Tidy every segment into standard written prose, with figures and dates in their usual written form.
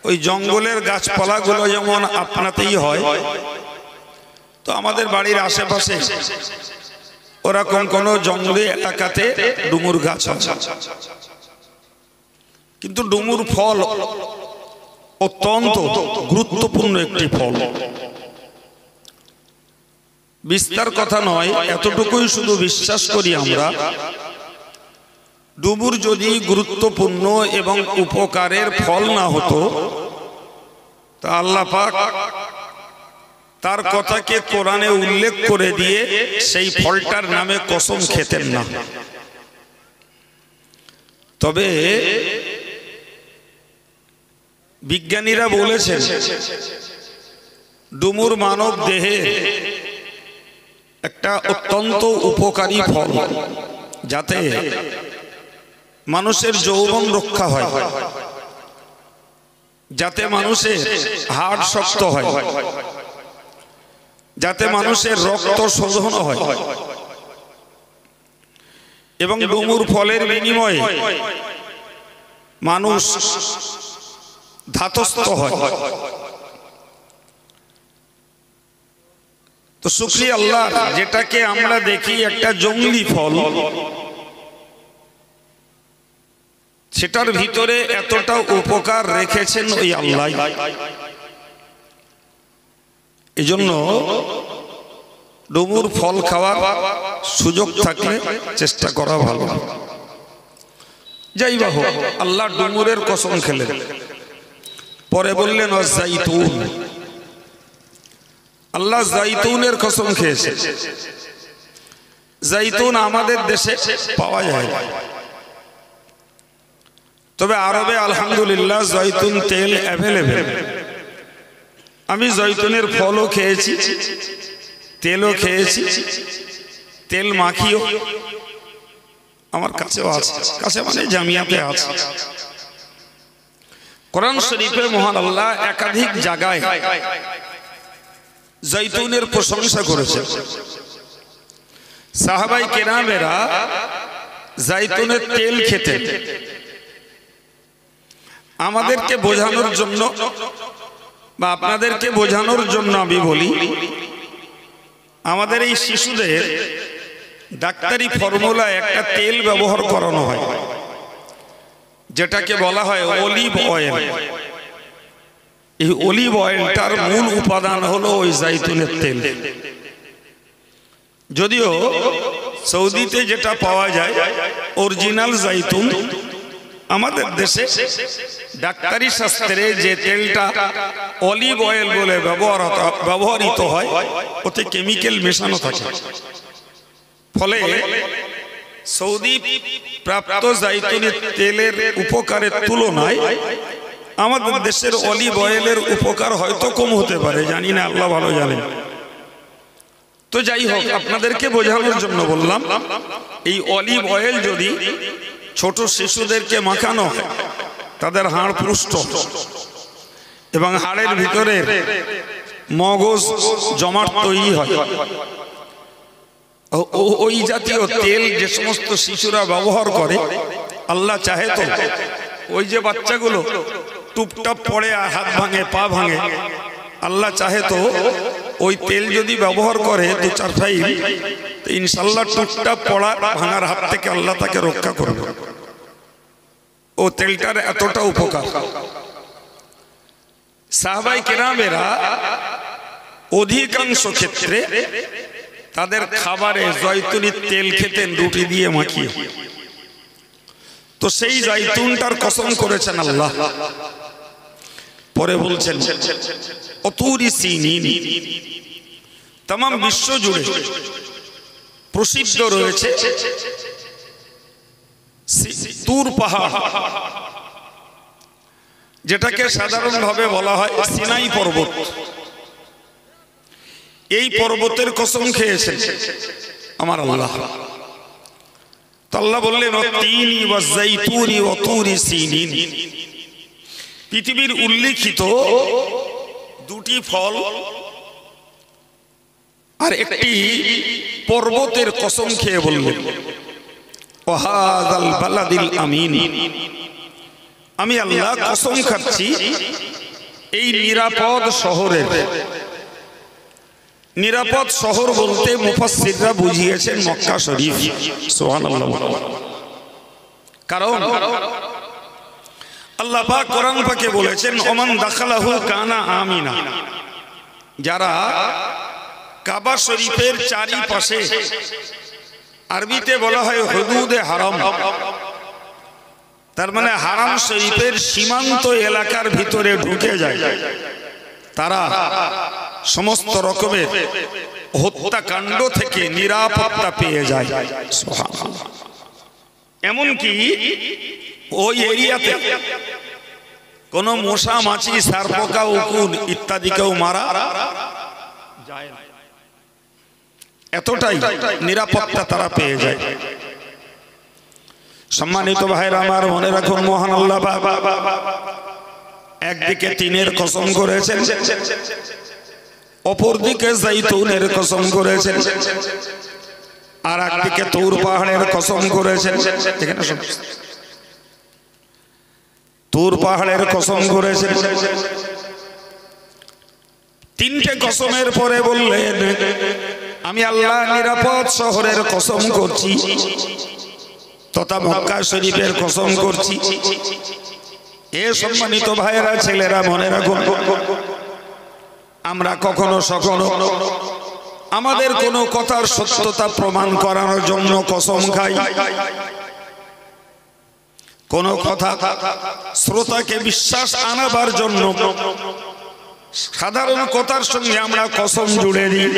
ওই জঙ্গলের গাছপালাগুলো যেমন আপনাতেই হয়, তো আমাদের বাড়ির আশেপাশে ওরকম কোন জঙ্গলে এলাকাতে ডুমুর গাছ আছে, কিন্তু ডুমুর ফল অত্যন্ত গুরুত্বপূর্ণ একটি ফল। বিস্তার কথা নয়, এতটুকুই শুধু বিশ্বাস করি আমরা, ডুমুর যদি গুরুত্বপূর্ণ এবং উপকারের ফল না হতো তা আল্লাহ পাক তার কথাকে কোরআনে উল্লেখ করে দিয়ে সেই ফলটার নামে কসম খেতেন না। তবে বিজ্ঞানীরা বলেছেন ডুমুর মানব দেহে একটা অত্যন্ত উপকারী ফল, যাতে মানুষের যৌবন রক্ষা হয়, যাতে মানুষের হাড় শক্ত হয়, যাতে মানুষের রক্ত শোধন হয়, এবং ডুমুর ফলের বিনিময়ে মানুষ ধাতস্থ হয়। তো শুকরিয়া আল্লাহ, যেটাকে আমরা দেখি একটা জঙ্গলি ফল, সেটার ভিতরে এতটা উপকার রেখেছেন ওই আল্লাহ। এজন্য ডুমুর ফল খাওয়ার সুযোগ থাকলে চেষ্টা করা ভালো। যাই বা হোক, আল্লাহ ডুমুরের কসম খেলেন, পরে বললেন ওয়াজাইতুন, আল্লাহ জাইতুনের কসম খেয়েছে। জাইতুন আমাদের দেশে পাওয়া যায়, তবে আরবে আলহামদুলিল্লাহ জয়তুন তেল অ্যাভেলেবেল। আমি জয়তুনের ফলও খেয়েছি, তেলও খেয়েছি, তেল মাখিও আমার কাছেও আছে, কাছে মানে জামিয়াতে আছে। কোরআন শরীফে মহান আল্লাহ একাধিক জায়গায় জয়তুনের প্রশংসা করেছে। সাহাবাই কেরামেরা জয়তুনের তেল খেতেন। আমাদেরকে বোঝানোর জন্য বা আপনাদেরকে বোঝানোর জন্য আমি বলি, আমাদের এই শিশুদের ডাক্তারি ফর্মুলায় একটা তেল ব্যবহার করানো হয়, যেটাকে বলা হয় অলিভ অয়েল। এই অলিভ অয়েলটার মূল উপাদান হলো ওই জাইতুনের তেল। যদিও সৌদিতে যেটা পাওয়া যায় অরিজিনাল জাইতুন, আমাদের দেশে ডাক্তারি শাস্ত্রে যে তেলটা অলিভ অয়েল বলে ব্যবহৃত হয়, ওতে কেমিক্যাল মেশানো থাকে। ফলে সৌদি প্রাপ্ত জাইতুনের তেলের উপকারের তুলনায় আমাদের দেশের অলিভ অয়েলের উপকার হয়তো কম হতে পারে, জানি না, আল্লাহ ভালো জানেন। তো যাই হোক, আপনাদেরকে বোঝানোর জন্য বললাম, এই অলিভ অয়েল যদি ছোট শিশুদেরকে মাখানো হয়, তাদের হাড় পুষ্ট এবং হাড়ের ভিতরে মগজ জমাট তৈরি হয়। ওই জাতীয় তেল যে সমস্ত শিশুরা ব্যবহার করে, আল্লাহ চাহে তো ওই যে বাচ্চাগুলো টুপটাপ পড়ে হাত ভাঙে, পা ভাঙে, আল্লাহ চাহে তো ওই তেল যদি ব্যবহার করে দু চার ফাইল, ইনশাল্লাহ টুপটাপ পড়া ভাঙার হাত থেকে আল্লাহ তাকে রক্ষা করবে। ও তেলটার এতটা উপকার। সাহাবাই কেরামেরা অধিকাংশ ক্ষেত্রে তাদের খাবারে জয়তুনের তেল খেতেন, রুটি দিয়ে মাখিয়ে। তো সেই জয়তুনটার কসম করেছেন আল্লাহ। পরে বলছেন অতুরি সিনিন, তাম বিশ্ব জুড়ে প্রসিদ্ধ রয়েছে তুর পাহাড়, যেটাকে সাধারণভাবে বলা হয় সিনাই পর্বত। এই পর্বতের কসম খেয়েছেন আমার আল্লাহ। তো আল্লাহ বললেন তিনি ওয়াজ জাইতুনি ওয়া তুরি সিনিন, পৃথিবীর উল্লেখিত দুটি ফল আর একটি পর্বতের কসম খেয়ে বললেন ওয়াহাদাল বালাদিল আমিন, আমি আল্লাহ কসম খাচ্ছি এই নিরাপদ শহরের, নিরাপদ শহর বলতে মুফাসসিররা বুঝিয়েছেন মক্কা শরীফ। সুবহানাল্লাহ। কারণ আল্লাহ পাক কোরআন পাকে বলেছেন ওমান দাখালাহু কানা আমিনা, যারা কাবা শরীফের চারিপাশে, আরবিতে বলা হয় হুদুদে হারাম, তার মানে হারাম শরীফের সীমান্ত এলাকার ভিতরে ঢুকে যায়, তারা সমস্ত রকমের হত্যাকাণ্ড থেকে নিরাপত্তা পেয়ে যায়। সুবহানাল্লাহ। এমনকি ওই এরিয়াতে কোন মশা মাছি সারপোকা উকুন ইত্যাদিকেও মারা যায় না, এতটাই নিরাপত্তা তারা পেয়ে যায়। সম্মানিত ভাইরা আমার, মনে রাখুন মহান আল্লাহ একদিকে তিনের কসম করেছেন, অপরদিকে জাইতুনের কসম করেছেন, আর একদিকে তুর পাহাড়ের কসম করেছেন। এখানে তুর পাহাড়ের কসম করেছেন। তিনটে কসমের পরে বললেন আমি আল্লাহ নিরাপদ শহরের কসম করছি তথা মক্কা শরীফের কসম করছি। এ সম্মানিত ভাইয়েরা, ছেলেরা, মনে রাখুন আমরা কখনো সখনো আমাদের কোনো কথার সত্যতা প্রমাণ করানোর জন্য কসম খাই, কোন কথা শ্রোতাকে বিশ্বাস আনাবার জন্য সাধারণ কথার সঙ্গে আমরা কসম জুড়ে দিই,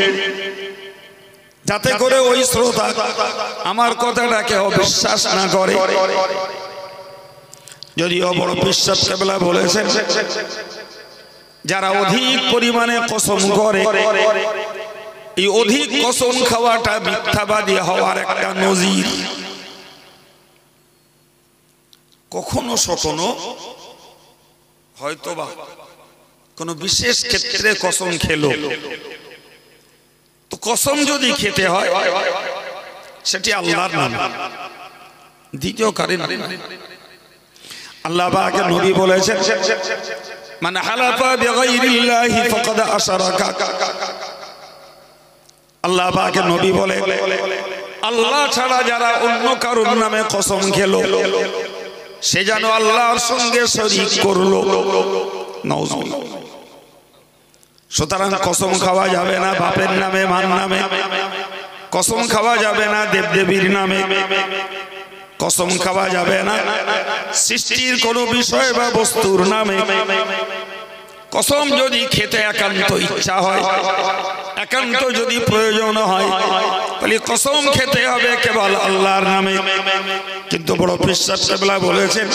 যাতে করে ওই শ্রোতা আমার কথাটাকে অবিশ্বাস না করে। যদিও বড় বিশ্বাস কেবলা বলেছেন যারা অধিক পরিমাণে কসম করে, এই অধিক কসম খাওয়াটা মিথ্যাবাদী হওয়ার একটা নজির। কখনো সখনো হয়তোবা কোন বিশেষ ক্ষেত্রে কসম খেলো, তো কসম যদি খেতে হয় সেটি আল্লাহর নাম, দ্বিতীয় কারণ। আল্লাহ পাক নবী বলেছেন মান হালাফা বিগাইরিল্লাহি ফাকাদ আশরাকা। আল্লাহ পাক নবী বলে আল্লাহ ছাড়া যারা অন্য কারোর নামে কসম খেলো সে যেন আল্লাহর সঙ্গে শরীক করলো। নাউজুবিল্লাহ। সুতরাং কসম খাওয়া যাবে না বাপের নামে, মার নামে, কসম খাওয়া যাবে না দেবদেবীর নামে, কসম খাওয়া যাবে না সৃষ্টির কোনো বিষয় বা বস্তুর নামে। কসম যদি খেতে একান্ত ইচ্ছা হয়, একান্ত যদি প্রয়োজন হয়, তাহলে কসম খেতে হবে কেবল আল্লাহর নামে। কিন্তু বড় বিশ্বাস কেবলা বলেছেন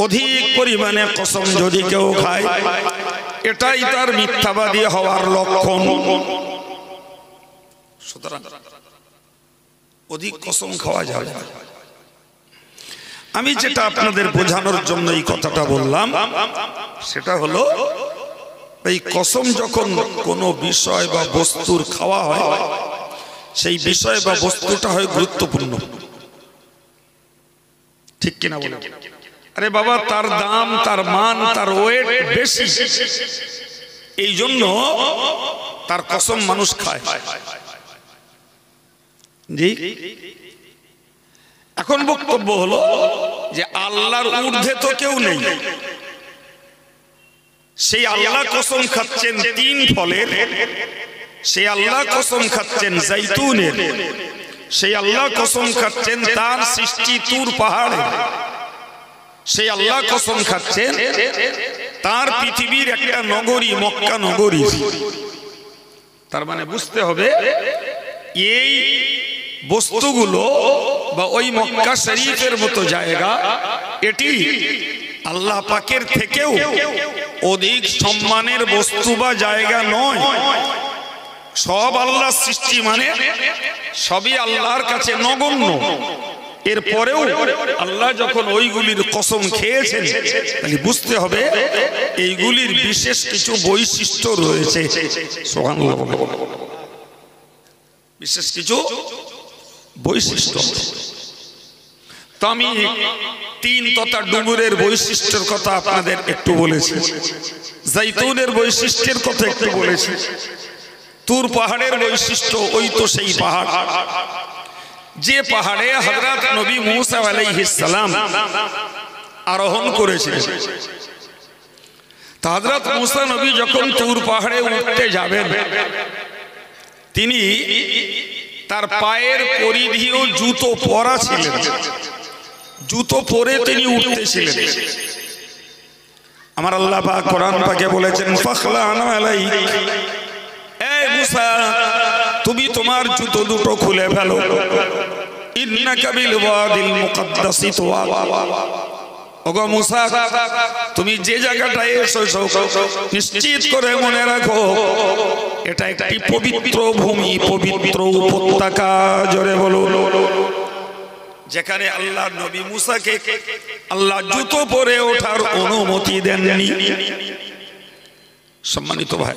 অধিক পরিমাণে কসম যদি কেউ খায় এটাই তার মিথ্যাবাদী হওয়ার লক্ষণ। সুতরাং অধিক কসম খাওয়া যাবে না। আমি যেটা আপনাদের বোঝানোর জন্য এই কথাটা বললাম সেটা হলো এই কসম যখন কোনো বিষয় বা বস্তুর খাওয়া হয় সেই বিষয় বা বস্তুটা হয় গুরুত্বপূর্ণ, ঠিক কিনা বলে? আরে বাবা, তার দাম, তার মান, তার ওয়েট বেশি, এই জন্য তার কসম মানুষ খায়। জি, এখন বক্তব্য হলো যে আল্লাহর ঊর্ধ্বে তো কেউ নেই, সেই আল্লাহ কসম খাচ্ছেন তিন ফলের, সেই আল্লাহ কসম খাচ্ছেন জাইতুনের, সেই আল্লাহ কসম খাচ্ছেন তার সৃষ্টি তুর পাহাড়ে, সেই আল্লাহ কসম খাচ্ছেন তার পৃথিবীর একটা নগরী মক্কা নগরী। তার মানে বুঝতে হবে এই বস্তুগুলো বা ওই মক্কা শরীফের মতো জায়গা এটি আল্লাহ পাকের থেকেও অধিক সম্মানের বস্তু বা জায়গা নয়। সব আল্লাহর সৃষ্টি, মানে সবই আল্লাহর কাছে নগণ্য। এরপরেও আল্লাহ যখন ওইগুলির কসম খেয়েছেন তাহলে বুঝতে হবে এইগুলির বিশেষ কিছু বৈশিষ্ট্য রয়েছে। সুবহানাল্লাহ। বিশেষ কিছু বৈশিষ্ট্য। তো আমি তিন তথা ডুমুরের বৈশিষ্ট্যের কথা আপনাদের একটু বলেছি। জাইতুনের বৈশিষ্ট্যের কথা একটু বলেছি। তুর পাহাড়ের বৈশিষ্ট্য ওই তো সেই পাহাড় যে পাহাড়ে হযরত নবী মুসা আলাইহিস সালাম আরোহণ করেছিলেন। হযরত মুসা নবী যখন তুর পাহাড়ে উঠতে যাবেন, তিনি তার পায়ের পরিধি ও জুতো পরা ছিলেন, জুতো পরে তিনি উঠতেছিলেন। আমার আল্লাহ পাক কোরআন পাকে বলেছেন, ফাখলা'না আলাইক, এই মুসা তুমি তোমার জুতো দুটো খুলে ফেলো, ইন্নাকা বিল ওয়াদিল মুকদ্দাসি তুওয়া। ওগো মুসা, তুমি যে জায়গাটায় এসেছো নিশ্চিত করে মনে রাখো এটা একটি পবিত্র ভূমি, পবিত্র উপত্যকা। জোরে বলো, যেখানে আল্লাহ নবী মুসাকে আল্লাহ জুতো পরে ওঠার অনুমতি দেননি। সম্মানিত ভাই,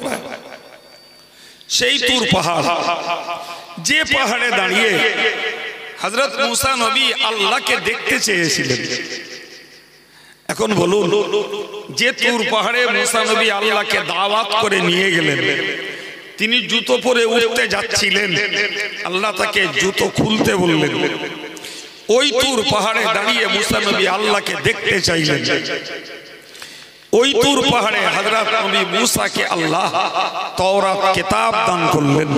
সেই তুর পাহাড়, যে পাহাড়ে দাঁড়িয়ে হযরত মুসা নবী আল্লাহকে দেখতে চেয়েছিলেন। এখন বলুন, যে তুর পাহাড়ে মুসা নবী আল্লাহকে দাওয়াত করে নিয়ে গেলেন, তিনি জুতো পরে উঠতে যাচ্ছিলেন, আল্লাহ তাকে জুতো খুলতে বললেন। ওই তুর পাহাড়ে দাঁড়িয়ে মুসা নবী আল্লাহকে দেখতে চাইলেন। ওই তুর পাহাড়ে হযরত নবী মুসাকে আল্লাহ তাওরাত কিতাব দান করলেন।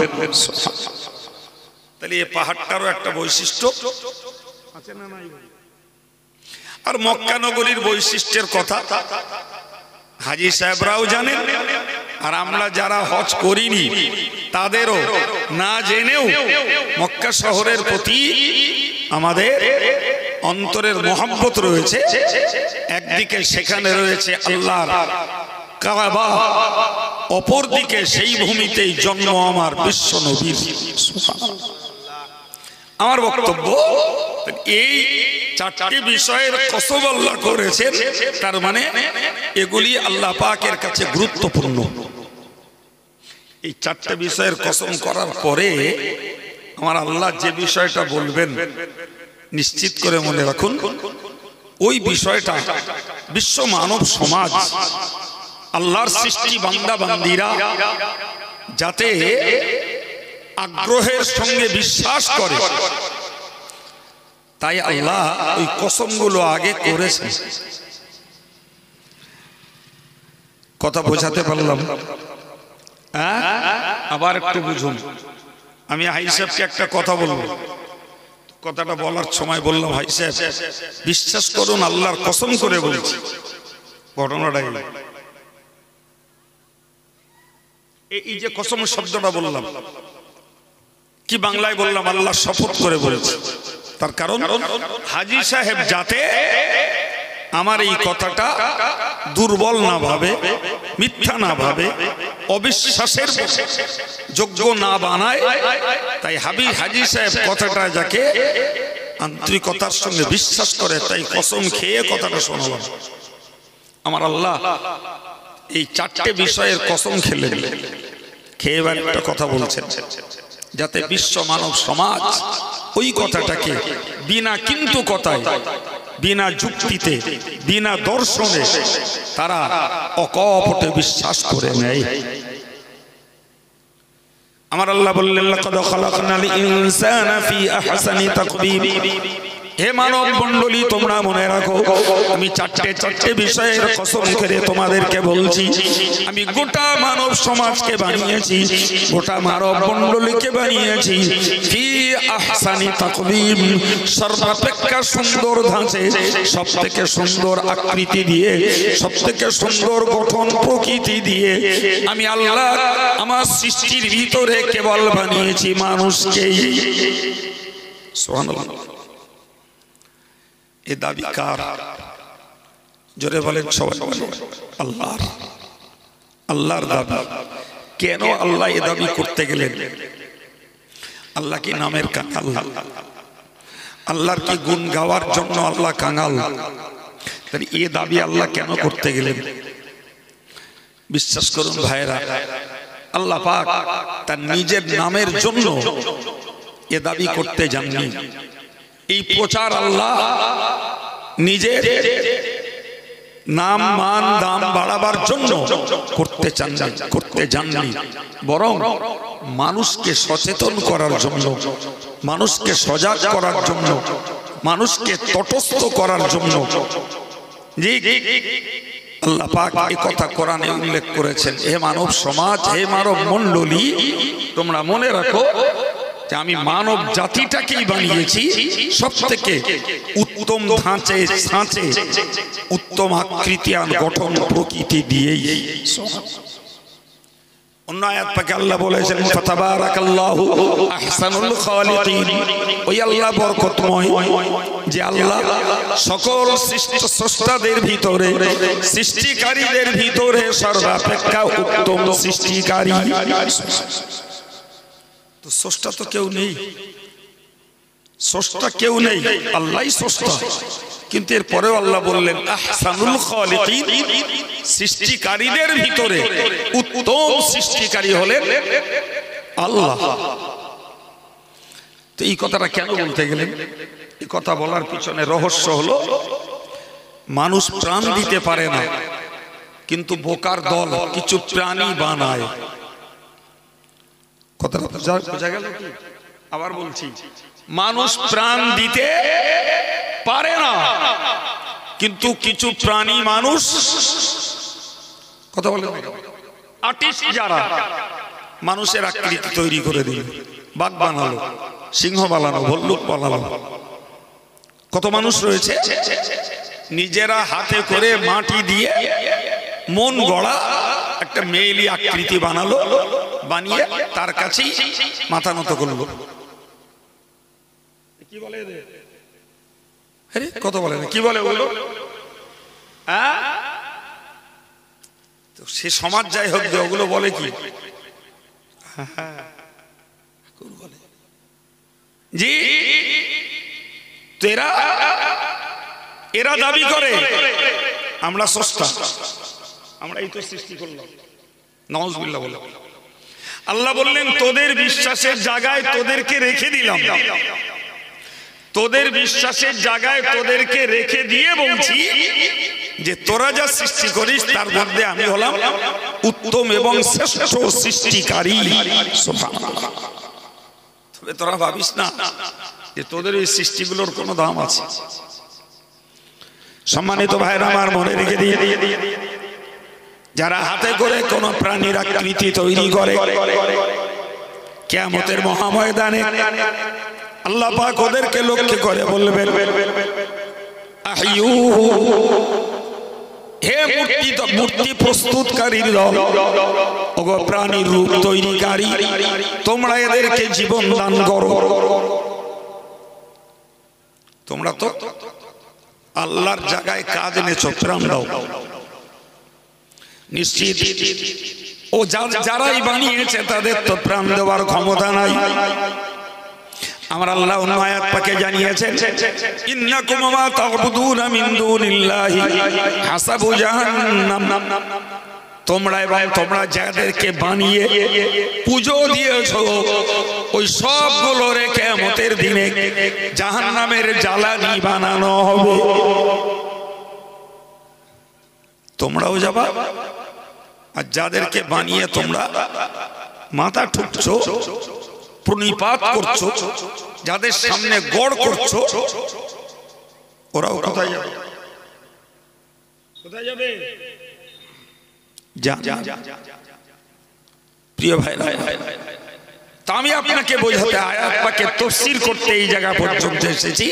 তাহলে এই পাহাড়টারও একটা বৈশিষ্ট্য আছে না নাই? আর মক্কা নগরীর বৈশিষ্ট্যের কথা হাজী সাহেবরাও জানেন, আর আমরা যারা হজ করিনি তাদেরও না জেনেও মক্কা শহরের প্রতি আমাদের অন্তরের মহব্বত রয়েছে। একদিকে সেখানে রয়েছে আল্লাহর কাবা, অপরদিকে সেই ভূমিতেই জন্ম আমার বিশ্ব নবীর। আমার বক্তব্য, এই চারটি বিষয়ের কসম আল্লাহ করেছেন, তার মানে এগুলি আল্লাহ পাকের কাছে গুরুত্বপূর্ণ। এই চারটি বিষয়ের কসম করার পরে আমার আল্লাহ যে বিষয়টা বলবেন নিশ্চিত করে মনে রাখুন, ওই বিষয়টা বিশ্ব মানব সমাজ, আল্লাহর সৃষ্টি বান্দা বান্দিরা যাতে আগ্রহের সঙ্গে বিশ্বাস করে, তাই আল্লাহ ওই কসমগুলো আগে করেছেন। কথা বোঝাতে পারলাম? আবার একটু বুঝুন। আমি হাই সাহেবকে একটা কথা বলবো, কথাটা বলার সময় বললাম, হাই সাহেব বিশ্বাস করুন আল্লাহর কসম করে বলছি, ঘটনাটা এই যে কসম শব্দটা বললাম, কি বাংলায় বললাম, আল্লাহ শপথ করে বলেছে। তার কারণ হাজী সাহেব যাতে আমার এই কথাটা দুর্বল না ভাবে, মিথ্যা না ভাবে, অবিশ্বাসের যোগ্য না বানায়, তাই হাজী সাহেব কথাটা যাকে আন্তরিকতার সঙ্গে বিশ্বাস করে, তাই কসম খেয়ে কথাটা শোনালাম। আমার আল্লাহ এই চারটে বিষয়ের কসম খেয়ে এবার একটা কথা বলছেন, যাতে বিশ্ব মানব সমাজ ওই কথাটাকে বিনা কিন্তু কথায়, বিনা যুক্তিতে, বিনা দর্শনে তারা অকপটে বিশ্বাস করে নেয়। আমার আল্লাহ বললেন, লাকাদ খালাকনাল ইনসানা ফি আহসানি তাকবীম। হে মানব মণ্ডলী, তোমরা মনে রাখো, আমি চারটে বিষয়ের কসম করে তোমাদেরকে বলছি। আমি গোটা মানব সমাজকে বানিয়েছি, গোটা মানব মণ্ডলীকে বানিয়েছি ফি আহসানি তাকবীম, সর্বাপেক্ষা সুন্দর ধাঁচে, সব থেকে সুন্দর আকৃতি দিয়ে, সব থেকে সুন্দর গঠন প্রকৃতি দিয়ে আমি আল্লাহ আমার সৃষ্টির ভিতরে কেবল বানিয়েছি মানুষকেই। সুবহানাল্লাহ। এ দাবি কার? জোরে বলেন সবাই। আল্লাহর। আল্লাহর দাবি। কেন আল্লাহ এ দাবি করতে গেলেন? আল্লাহ কি নামের কাঙাল? আল্লাহর কি গুণ গাওয়ার জন্য আল্লাহ কাঙাল? তাহলে এ দাবি আল্লাহ কেন করতে গেলেন? বিশ্বাস করুন ভাইরা, আল্লাহ পাক তার নিজের নামের জন্য এ দাবি করতে যাননি। এই প্রচার আল্লাহ নিজের নাম মান দাম বাড়াবার জন্য করতে চান না, করতে জাননি, বরং মানুষকে সচেতন করার জন্য, মানুষকে সজাগ করার জন্য, মানুষকে তটস্থ করার জন্য। জি, আল্লাহ পাক এই কথা কোরআনে উল্লেখ করেছেন। হে মানব সমাজ, হে মানব মণ্ডলী, তোমরা মনে রাখো যে আমি মানব জাতিটাকেই বানিয়েছি সবথেকে উত্তম ধাঁচে ছাঁচে, উত্তম আকৃতিয়ান গঠন প্রকৃতি দিয়েই। অন্য আয়াত পাকে আল্লাহ বলেছেন ফাতাবারাকাল্লাহু আহসানুল খালিকিন। ওই আল্লাহ বরকতময় যে আল্লাহ সকল স্রষ্টাদের ভিতরে, সৃষ্টিকারীদের ভিতরে সর্বাপেক্ষা উত্তম সৃষ্টিকারী। তো স্রষ্টা তো কেউ নেই, স্রষ্টা কেউ নেই, আল্লাহই স্রষ্টা। কিন্তু এরপরেও আল্লাহ বললেন আহসানুল খালিকিন, সৃষ্টিকারীদের ভিতরে উত্তম সৃষ্টিকারী হলেন আল্লাহ। তো এই কথাটা কেন বলতে গেলেন? এই কথা বলার পিছনে রহস্য হলো, মানুষ প্রাণ দিতে পারে না, কিন্তু বোকার দল কিছু প্রাণী বানায়। কথাটা বোঝা গেল কি? আবার বলছি, মানুষ প্রাণ দিতে পারে না, কিন্তু কিছু প্রাণী মানুষ, কথা বলে আর্টিস্ট যারা মানুষের আকৃতি তৈরি করে দিল, বাঘ বানালো, সিংহ বানালো, ভল্লুক বানালো। কত মানুষ রয়েছে নিজেরা হাতে করে মাটি দিয়ে মন গড়া একটা মেয়েলি আকৃতি বানালো, বানিয়ে তার কাছেই মাথা নত করলো। কি বলে কত বলে না, কি বলে বলো? সে সমাজ যাই হোক, ওগুলো বলে কি জি, এরা দাবি করে আমরা স্রষ্টা, আমরা এই তো সৃষ্টি করলাম। নাউজুবিল্লাহ বলে। আল্লাহ বললেন তোদের বিশ্বাসের জায়গায় তোদেরকে রেখে দিলাম, তোদের বিশ্বাসের জায়গায় তোদেরকে রেখে দিয়ে বলছি যে তোরা যা সৃষ্টি করিস তার মধ্যে আমি হলাম উত্তম এবং শ্রেষ্ঠ সৃষ্টিকারী। সুবহানাল্লাহ। তবে তোরা ভাবিস না যে তোদের এই সৃষ্টিগুলোর কোনো দাম আছে। সম্মানিত ভাইরা আমার, মনে রেখে দিয়ে, যারা হাতে করে কোন প্রাণীর আকৃতি তৈরি করে, কিয়ামতের মহাময়দানে আল্লাহ পাক ওদেরকে লক্ষ্য করে বলবেন আহইয়ুহু, হে মূর্তি প্রস্তুতকারীর দল, ওগো প্রাণীর রূপ তৈরিকারী, তোমরা এদেরকে জীবন দান করো। তোমরা তো আল্লাহর জায়গায় কাজ এনেছো, প্রাণ দাও। নিশ্চিত ও যারাই বানিয়েছে তাদের তো প্রাণ দেওয়ার ক্ষমতা নাই। আমার আল্লাহ অন্য আয়াত পাকে জানিয়েছেন ইন্নাকুম মা তা'বুদুনা মিন দুনিল্লাহি হাসাবু জাহান্নাম, তোমরা এবং তোমরা যাদেরকে বানিয়ে পূজো দিয়েছো ওই সবগুলোর কিয়ামতের দিনে জাহান্নামের জ্বালানি বানানো হবে। তোমরাও যাবা, আর যাদেরকে বানিয়ে তোমরা মাথা ঠুকছো, প্রণিপাত করছো, যাদের সামনে গড় করছো, ওরাও কোথায় যাবে? কোথায় যাবে? প্রিয় ভাই, তা আমি আপনাকে বোঝাতে আয়াত পাকে তাফসীর করতে এই জায়গা পর্যন্ত এসেছি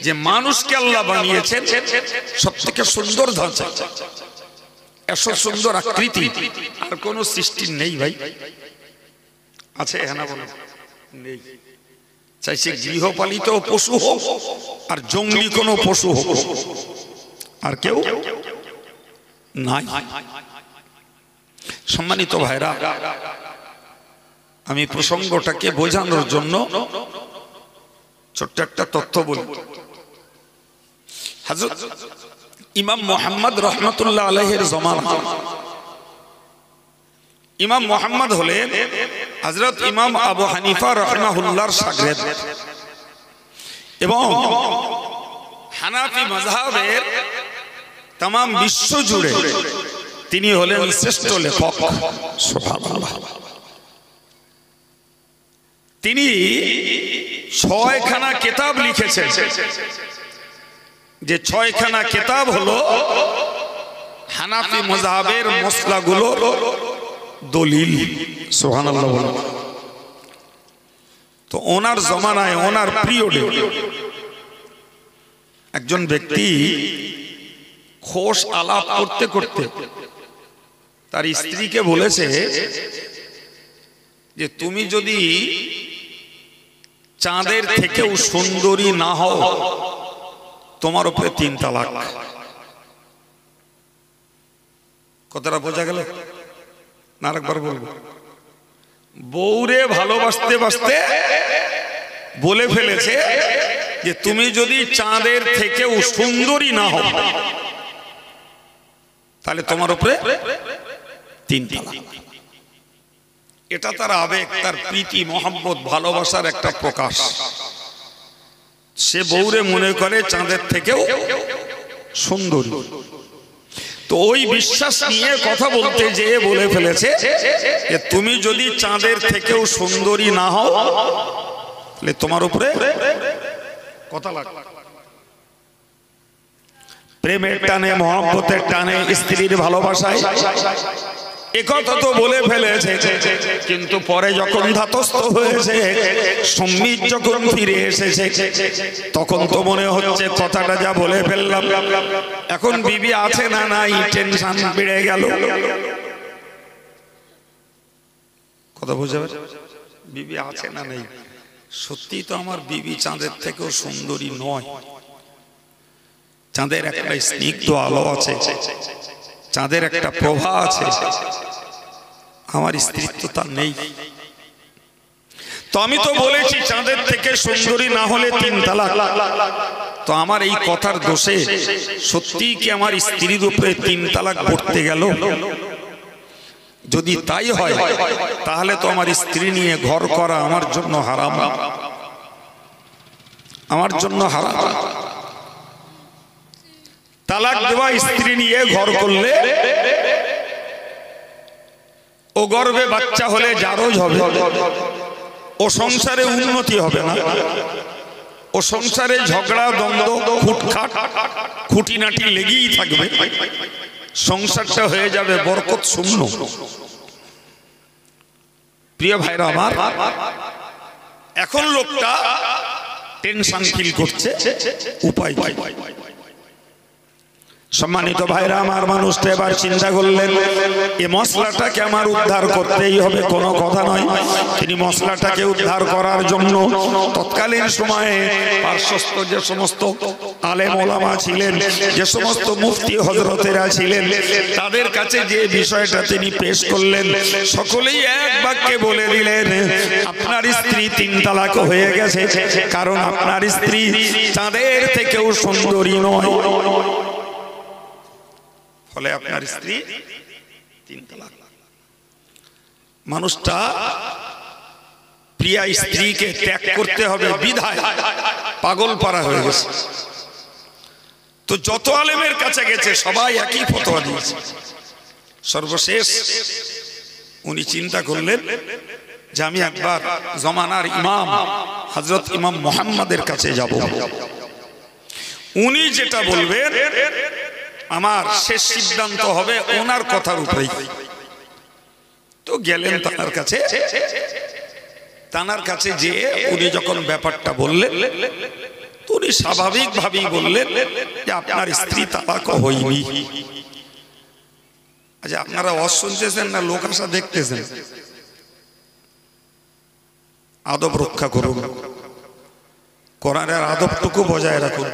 যে মানুষকে আল্লাহ বানিয়েছেন সবথেকে সুন্দর ধাঁচা, এত সুন্দর আকৃতি আর কোন সৃষ্টি নেই। ভাই আছে? হ্যাঁ না বলো? নেই। চাইছে গৃহপালিত পশু হোক আর জঙ্গলি কোনো পশু হোক, আর কেউ নাই। সম্মানিত ভাইরা, আমি প্রসঙ্গটাকে বোঝানোর জন্য ছোট্ট একটা তথ্য বলি। হযরত ইমাম মুহাম্মদ রাহমাতুল্লাহ আলাইহির জামানা, ইমাম মুহাম্মদ হলেন হযরত ইমাম আবু হানিফা রাহিমাহুল্লাহর শাগির্দ এবং হানাফি মাযহাবের তামাম বিশ্ব জুড়ে তিনি হলেন শ্রেষ্ঠ লেখক। সুবহানাল্লাহ। তিনি 6খানা কিতাব লিখেছেন, যে 6খানা কিতাব হলো হানাফি মাযহাবের মসলাগুলোর দলিল। সুবহানাল্লাহ। তো ওনার জমানায়, ওনার পিরিয়ডে একজন ব্যক্তি খোশ আলাপ করতে করতে তার স্ত্রীকে বলেছে যে তুমি যদি চাঁদের থেকেও সুন্দরী না হও তোমার উপরে 3 তালাক। কথাটা বোঝা গেল না? আরেকবার বলবো। বউরে ভালোবাসতে বাসতে বলে ফেলেছে যে তুমি যদি চাঁদের থেকেও সুন্দরী না হও তাহলে তোমার উপরে 3 তালাক। এটা তার আবেগ, তার প্রীতি, মহব্বত, ভালোবাসার একটা প্রকাশ। সে বউরে মনে করে চাঁদের থেকেও সুন্দরী। তো ওই বিশ্বাস নিয়ে কথা বলতে যেয়ে বলে ফেলেছে যে তুমি যদি চাঁদের থেকেও সুন্দরী না হও তাহলে তোমার উপরে কথা লাগবে। প্রেমের টানে, মহব্বতের টানে, স্ত্রীর ভালোবাসায় একথা তো বলে ফেলেছে, কিন্তু পরে যখন ধাতস্থ হয়েছে, সম্মিত যখন ফিরে এসেছে, তখন তো মনে হচ্ছে কথাটা যা বলে ফেললাম, এখন বিবি আছে না নাই টেনশন বেড়ে গেল। কথা বুঝতে পারছেন? বিবি আছে না নেই? সত্যি তো আমার বিবি চাঁদের থেকেও সুন্দরী নয়। চাঁদের একটা স্নিগ্ধ আলো আছে, চাঁদের একটা প্রভা আছে, আমার স্ত্রীত্ব তার নেই। তো আমি তো বলেছি চাঁদের থেকে সুন্দরী না হলে 3 তালাক। তো আমার এই কথার দোষে সত্যি কি আমার স্ত্রীর উপরে 3 তালাক পড়তে গেল? যদি তাই হয় তাহলে তো আমার স্ত্রী নিয়ে ঘর করা আমার জন্য হারাম, আমার জন্য হারাম। তালাক দেওয়া স্ত্রী নিয়ে ঘর করলে ও গর্ভে বাচ্চা হলে জারজ হবে, ও সংসারে উন্নতি হবে না, ও সংসারে ঝগড়া, দ্বন্দ্ব, খুটখাট, খুঁটিনাটি লেগেই থাকবে, সংসারটা হয়ে যাবে বরকত শূন্য। প্রিয় ভাইরা আমার, এখন লোকটা টেনশন ফিল করছে, উপায় কি? সম্মানিত ভাইরা আমার, মানুষটা এবার চিন্তা করলেন এই মশলাটাকে আমার উদ্ধার করতেই হবে, কোনো কথা নয়। তিনি মশলাটাকে উদ্ধার করার জন্য তৎকালীন সময়ে পার্শ্বস্থ যে সমস্ত আলেম ওলামা ছিলেন, যে সমস্ত মুফতি হযরতেরা ছিলেন, তাদের কাছে যে বিষয়টা তিনি পেশ করলেন, সকলেই এক বাক্যে বলে দিলেন আপনার স্ত্রী 3 তালাক হয়ে গেছে, কারণ আপনার স্ত্রী চাঁদের থেকেও সুন্দরী নয়। ফলে আপনার স্ত্রী 3 তালাক। মানুষটা প্রিয়া স্ত্রীকে ত্যাগ করতে হবে বিধায় পাগল পারা হয়ে গেছে। তো যত আলেমের কাছে গেছে সবাই একই ফতোয়া দিয়েছে। সর্বশেষ উনি চিন্তা করলেন যে আমি একবার জমানার ইমাম হযরত ইমাম মুহাম্মাদের কাছে যাব, উনি যেটা বলবেন আমার শেষ সিদ্ধান্ত হবে ওনার কথার উপরেই। তো গেলেন তানার কাছে। তানার কাছে যে উনি যখন ব্যাপারটা বললেন, তো উনি স্বাভাবিকভাবেই বললেন যে আপনার স্ত্রী তালাক হয়নি। আচ্ছা, আপনারা ওয়াজ শুনতেছেন না লোক আসা দেখতেছেন? আদব রক্ষা করুন, কোরআনের আদবটুকু বজায় রাখুন।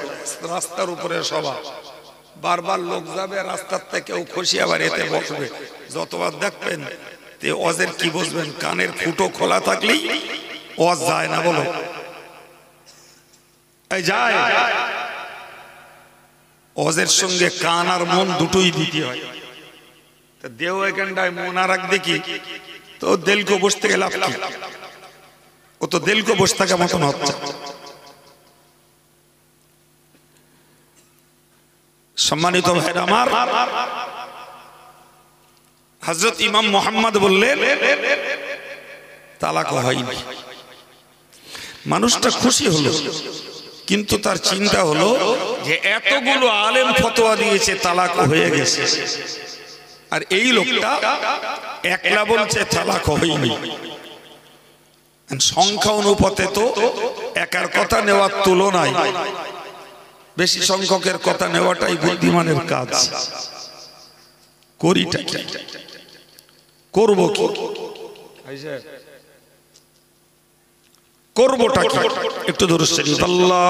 রাস্তার উপরে সভা, বারবার লোক যাবে রাস্তার থেকে, ও খুশি আবার এতে বসবে। যতবার দেখবেন তে ওয়াজের কি বুঝবেন, কানের ফুটো খোলা থাকলেই ওয়াজ যায় না। বলো এই যায়? ওয়াজের সঙ্গে কান আর মন দুটোই দিতে হয়। তা দেও এখানটায় মন আর রাখ দেখি, তো দিলকে বসতে গেলে কি? ও তো দিলকে বসে থাকা মতন হচ্ছে। সম্মানিত ভাইরা আমার, হযরত ইমাম মুহাম্মদ বললেন তালাক হয়নি। মানুষটা খুশি হলো, কিন্তু তার চিন্তা হলো যে এতগুলো আলেম ফতোয়া দিয়েছে তালাক হয়ে গেছে, আর এই লোকটা একলা বলছে তালাক হয়নি। সংখ্যা অনুপাতে তো একার কথা নেওয়ার তুলনায় বেশি সংখ্যকের কথা নেওয়াটাই বুদ্ধিমানের কাজ। করিটা কি, করবো কি, করবোটা কি? একটু দূর শরীফ আল্লাহ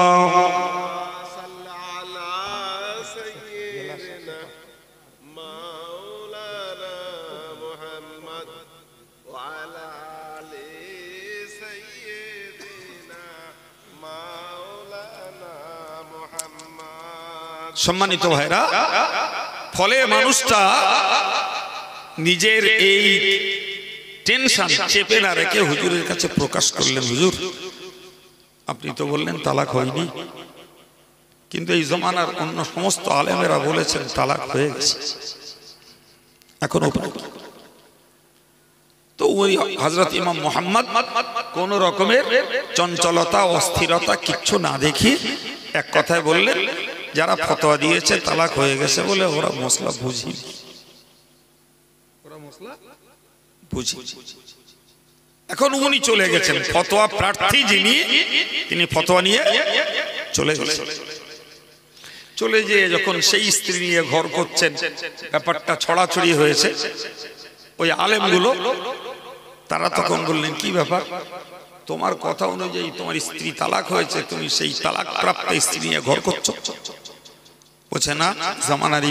সম্মানিত ভাইরা, ফলে মানুষটা নিজের এই টেনশন চেপে না রেখে হুজুরের কাছে প্রকাশ করলেন, হুজুর আপনি তো বললেন তালাক হয়নি, কিন্তু এই জমানার অন্য সমস্ত আলেমেরা বলেছেন তালাক হয়ে গেছে, এখন উপায় কি? তো ওই হযরত ইমাম মুহাম্মদ কোন রকমের চঞ্চলতা অস্থিরতা কিচ্ছু না দেখি এক কথায় বললেন, যারা ফতোয়া দিয়েছে তালাক হয়ে গেছে বলে ওরা মশলা বুঝি, এখন উনি চলে গেছেন, ফতোয়া প্রার্থী যিনি তিনি ফতোয়া নিয়ে চলে গেছেন। চলে যেয়ে যখন সেই স্ত্রী নিয়ে ঘর করছেন, ব্যাপারটা ছড়াছড়ি হয়েছে, ওই আলেমগুলো তারা তখন বললেন কি ব্যাপার, তোমার কথা অনুযায়ী তোমার স্ত্রী তালাক হয়েছে, তুমি সেই তালাক প্রাপ্ত স্ত্রী নিয়ে ঘর করছো? বলছে না, জামানার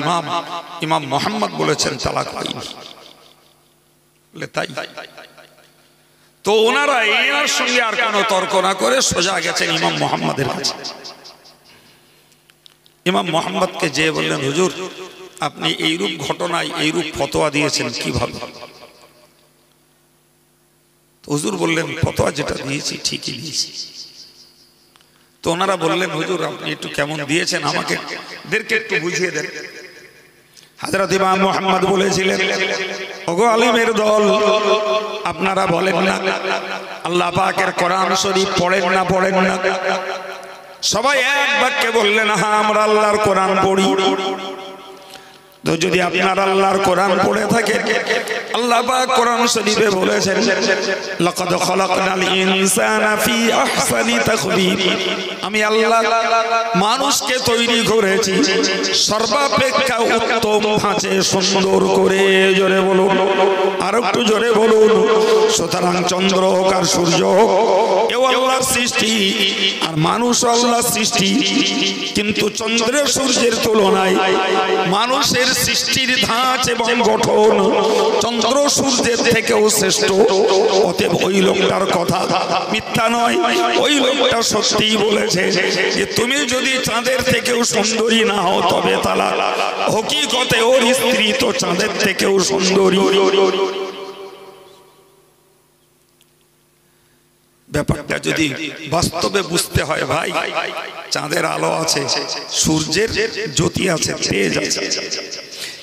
ইমাম মুহাম্মদ বলেছেন তালাক হয়নি। বলে তাই? তো ওনারা এর সঙ্গে আর কোনো তর্ক না করে সোজা গেছেন ইমাম মুহাম্মদের কাছে। ইমাম মুহাম্মদকে যে বললেন, হুজুর আপনি এইরূপ ঘটনায় এইরূপ ফতোয়া দিয়েছেন কিভাবে? হুজুর বললেন ফতোয়া যেটা দিয়েছি ঠিকই দিয়েছি। তো ওনারা বললেন, হুজুর আপনি একটু কেমন দিয়েছেন আমাদেরকে একটু বুঝিয়ে দেন। হযরত ইমাম মুহাম্মদ বলেছিলেন, ওগো আলেমের দল, আপনারা বলেন না আল্লাহ পাকের কোরআন শরীফ পড়েন না? সবাই এক বাক্যে বললেন, হ্যাঁ আমরা আল্লাহর কোরআন পড়ি। তো যদি আপনার আল্লাহর কোরআন পড়ে থাকে, আল্লাহ পাক কোরআন শরীফে বলেছেন লাকাদ খালাকনাল ইনসানা ফি আহসানি তাকবীর, আমি আল্লাহ মানুষকে তৈরি করেছি সর্বাপেক্ষা উত্তম ধাঁচে সুন্দর করে। জোরে বলুন, আর একটু জোরে বলুন। সুতরাং চন্দ্র হোক আর সূর্য হোক, এও আল্লাহর সৃষ্টি আর মানুষ আল্লাহর সৃষ্টি, কিন্তু চন্দ্রের সূর্যের তুলনায় মানুষের সৃষ্টির ধাঁচ এবং গঠন চন্দ্র সূর্যের থেকেও শ্রেষ্ঠ। অতএব ওই লোকটার কথা মিথ্যা নয়, ওই লোকটা সত্যিই বলেছে যে তুমি যদি চাঁদের থেকেও সুন্দরী না হও তবে তালাক। হকিকতে ওর স্ত্রী তো চাঁদের থেকেও সুন্দরী। ব্যাপারটা যদি বাস্তবে বুঝতে হয় ভাই, চাঁদের আলো আছে, সূর্যের জ্যোতি আছে, তেজ আছে,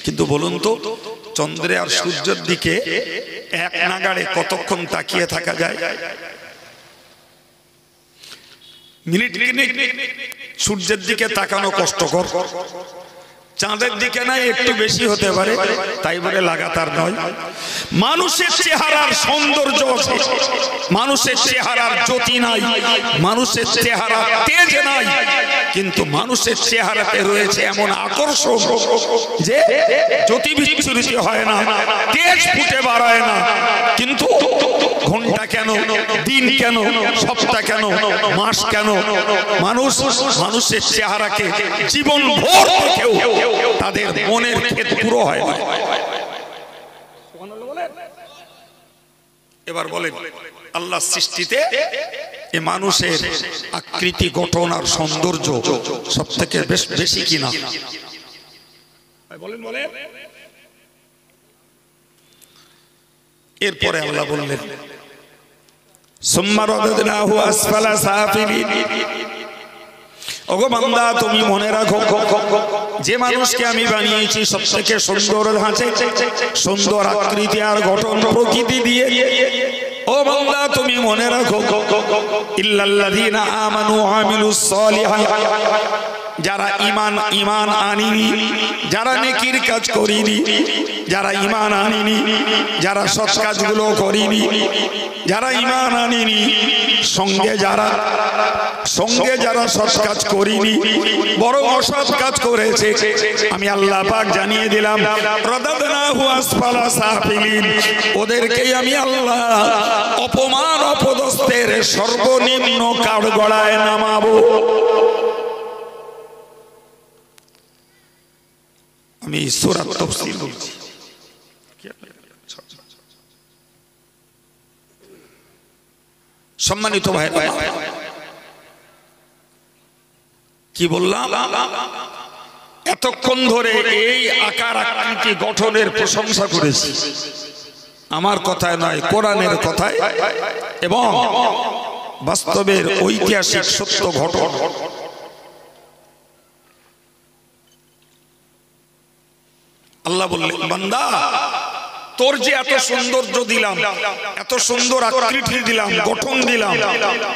কিন্তু বলুন তো চন্দ্রে আর সূর্যের দিকে এক নাগাড়ে কতক্ষণ তাকিয়ে থাকা যায়? মিনিট সূর্যের দিকে তাকানো কষ্টকর, চাঁদের দিকে নাই একটু বেশি হতে পারে, তাই বলে লাগাতার নয়। মানুষের চেহারার সৌন্দর্য আছে, মানুষের চেহারার জ্যোতি নাই, মানুষের চেহারা তেজ নাই, কিন্তু মানুষের চেহারাতে রয়েছে এমন আকর্ষণ যে জ্যোতি বিচ্ছুরিত হয় না, তেজ ফুটে বাড়ায় না। কিন্তু ঘন্টা কেন, দিন কেন, সপ্তাহ কেন, মাস কেন, মানুষের চেহারাকে জীবন ভোর দেখেও তাদের মনের ক্ষেত পুরো হয় না। এবার বলেন আল্লাহ সৃষ্টিতে এ মানুষের আকৃতি গঠন আর সৌন্দর্য সব থেকে বেশি কিনা? বলেন বলেন। এরপরে আল্লাহ বললেন সুম্মা রাদাদনাহু আসফালা সাফিলিন। ওগো বান্দা তুমি মনে রাখো যে মানুষকে আমি বানিয়েছি সবথেকে সুন্দর ধাঁচে, সুন্দর আকৃতি আর গঠন প্রকৃতি দিয়ে, ও বান্দা তুমি মনে রাখো, ইল্লাল্লাযীনা আমানু ওয়া আমিলুস সালিহাত, যারা ঈমান আনিনি, যারা নেকির কাজ করিনি, যারা ঈমান আনিনি, যারা সৎ কাজগুলো করিনি, যারা ঈমান আনিনি, সঙ্গে যারা সৎ কাজ করিনি বরং অসৎ কাজ করেছে, আমি আল্লাহ পাক জানিয়ে দিলাম রাদাদনাহু আসফালা সাফিলিন, ওদেরকেই আমি আল্লাহ অপমান অপদস্থের সর্বনিম্ন কাঠগড়ায় নামাবো। আমি সূরা তাফসীর বলছি, সম্মানিত ভাই, কি বললাম? এতক্ষণ ধরে এই আকার আকৃতি গঠনের প্রশংসা করেছি, আমার কথায় নয়, কোরআনের কথায় এবং বাস্তবের ঐতিহাসিক সত্য ঘটনা। আল্লাহ বললেন, বান্দা তোর যে এত সৌন্দর্য দিলাম, এত সুন্দর আকৃতি দিলাম, গঠন দিলাম,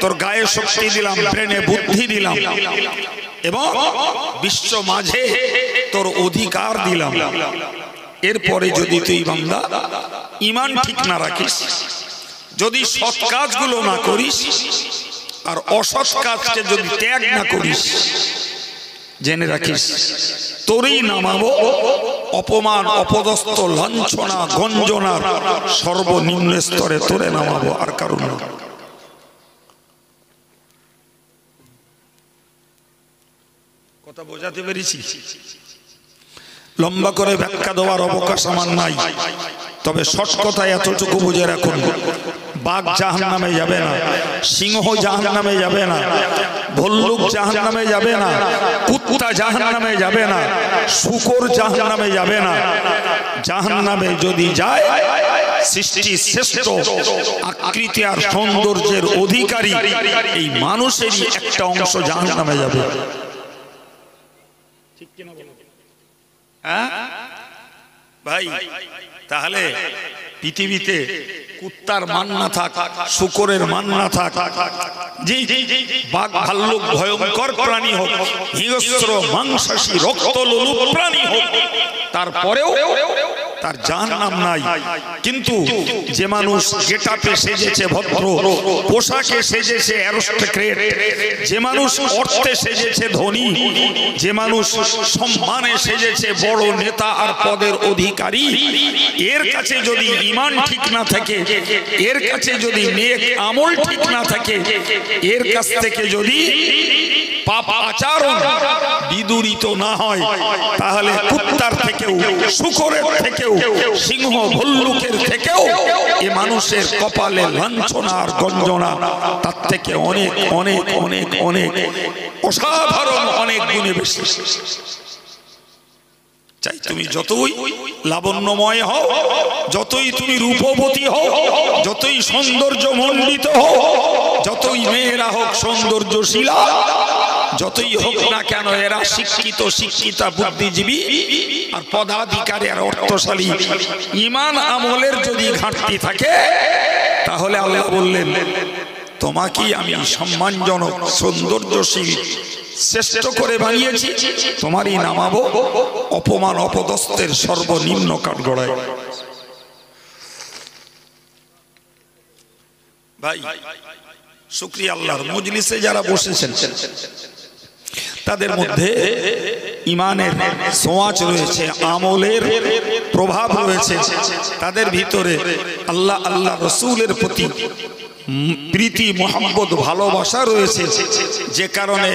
তোর গায়ে শক্তি দিলাম, ব্রেনে বুদ্ধি দিলাম এবং বিশ্ব মাঝে তোর অধিকার দিলাম, এরপরে যদি তুই বান্দা ঈমান ঠিক না রাখিস, যদি সৎ কাজগুলো না করিস আর অসৎ কাজকে যদি ত্যাগ না করিস, জেনে রাখিস তোরই নামাবো অপমান অপদস্থ লাঞ্ছনা গঞ্জনার সর্বনিম্ন স্তরে তোরে নামাবো, আর কারণ না। কথা বোঝাতে পেরেছি? লম্বা করে ব্যাখ্যা দেওয়ার অবকাশ আমার নাই, তবে শর্ট কথায় এতটুকু বুঝে রাখুন, বাঘ জাহান্নামে যাবে না, সিংহ জাহান্নামে যাবে না, ভল্লুক জাহান্নামে যাবে না, কুত্তা জাহান্নামে যাবে না, শূকর জাহান্নামে যাবে না। জাহান্নামে যদি যায় সৃষ্টি শ্রেষ্ঠ আকৃতি আর সৌন্দর্যের অধিকারী এই মানুষেরই একটা অংশ জাহান্নামে যাবে। ঠিক কিনা বলো? হ্যাঁ ভাই, তাহলে পৃথিবীতে কুত্তার মান না থাক, শূকরের মান না থাক, জি বাঘ ভাল্লুক ভয়ঙ্কর প্রাণী হোক, হিংস্র মাংসাশী রক্তলোলুপ প্রাণী হোক, তারপরেও তার জাহান্নাম নাই। কিন্তু যে মানুষ গেটআপে সেজেছে ভদ্র, পোশাকে সেজেছে অ্যারিস্টোক্রেট, যে মানুষ অর্থে সেজেছে ধনী, যে মানুষ সম্মানে সেজেছে বড় নেতা আর পদের অধিকারী, এর কাছে যদি ঈমান ঠিক না থাকে, এর কাছে যদি নেক আমল ঠিক না থাকে, এর কাছ থেকে যদি পাপ আচরণ বিদূরিত না হয়, তাহলে কুত্তার থেকেও, শূকরের থেকেও, সিংহ ভল্লুকের থেকেও এ মানুষের কপালে লাঞ্ছনা আর গঞ্জনা তার থেকে অনেক অনেক অনেক অনেক অসাধারণ অনেক গুণে বেশি। চাই তুমি যতই লাবণ্যময় হও, যতই তুমি রূপবতী হও, যতই সৌন্দর্য মণ্ডিত হও, যতই মেয়েরা হোক সৌন্দর্যশীলা, যতই হোক না কেন এরা শিক্ষিত, শিক্ষিতা, বুদ্ধিজীবী আর পদাধিকারী আর অর্থশালী, ঈমান আমলের যদি ঘাটতি থাকে, তাহলে আল্লাহ বললেন তোমাকে আমি সম্মানজনক সৌন্দর্যশীল শ্রেষ্ঠ করে বানিয়েছি, তোমারই নামাবো অপমান অপদস্থের সর্বনিম্ন কাঠগড়ায়। ভাই শুকরিয়া আল্লাহর, মজলিসে যারা বসেছেন তাদের মধ্যে ঈমানের ছোঁয়াচ রয়েছে, আমলের প্রভাব রয়েছে, তাদের ভিতরে আল্লাহ আল্লাহ রসুলের প্রতি প্রীতি মোহাম্মদ ভালোবাসা রয়েছে, যে কারণে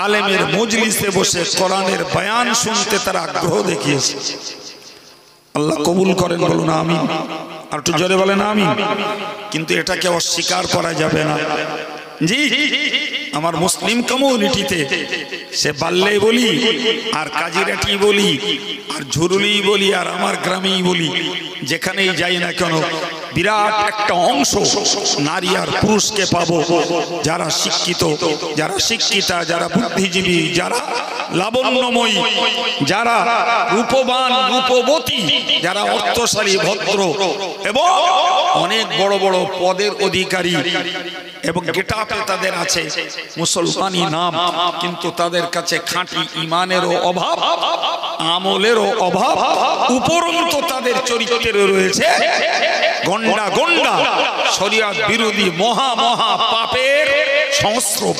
আলেমের মজলিসে বসে কোরআনের বয়ান শুনতে তারা আগ্রহ দেখিয়েছে। আল্লাহ কবুল করেন, বলুন আমিন। আর একটু জোরে বলেন আমিন। কিন্তু এটাকে অস্বীকার করা যাবে না। জি, আমার মুসলিম কমিউনিটিতে সে বাল্লেই বলি আর কাজিরাটি বলি আর ঝুরুলি বলি আর আমার গ্রামেই বলি, যেখানেই যাই না কেন বিরাট একটা অংশ নারী আর পুরুষকে পাবো, যারা শিক্ষিত, যারা শিক্ষিতা, যারা বুদ্ধিজীবী, যারা লাবণ্যময়ী, যারা রূপবান রূপবতী, যারা অর্থশালী ভদ্র এবং অনেক বড় বড় পদের অধিকারী এবং গেটআপে তাদের আছে মুসলমানি নাম, কিন্তু তাদের কাছে খাঁটি ইমানেরও অভাব, আমলেরও অভাব, উপরন্তু তাদের চরিত্রে রয়েছে গন্ডা গন্ডা শরিয়ত বিরোধী মহা মহা পাপের সংস্রব।